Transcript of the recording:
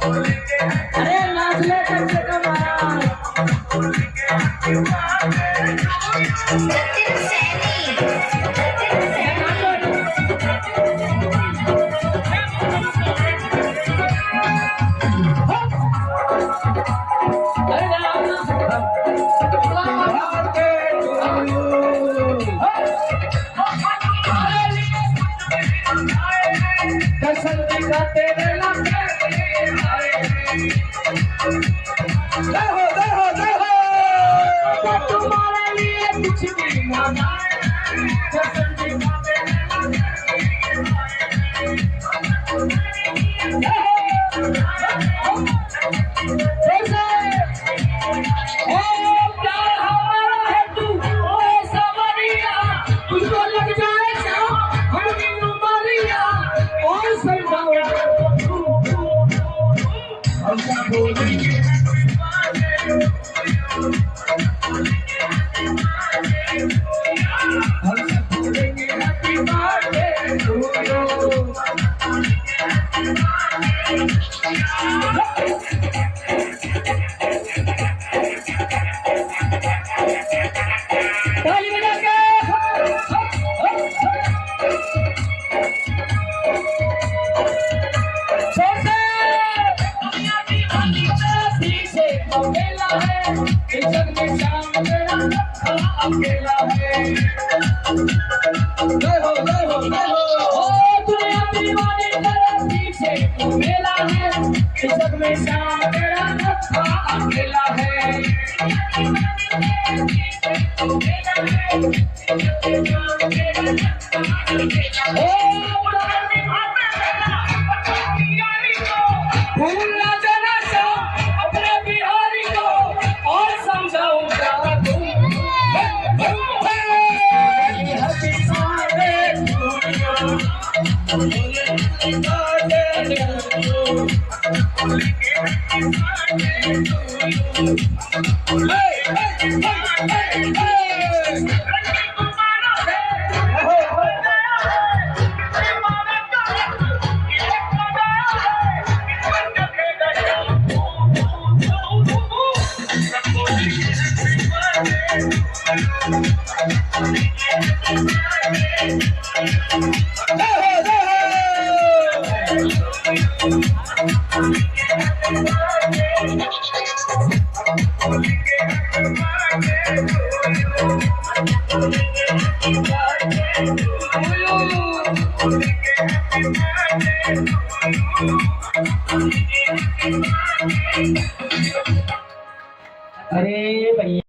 अरे नाचले कम से कम तुम्हारे लिए कुछ भी ना अकेला है जय हो जय हो जय हो ओ दुनिया दीवानी तेरे पीछे तू मेला है इस जग में शाम तेरा नक्शा अकेला है भूल ना जाना अपने बिहारी को और समझाऊं अरे भैया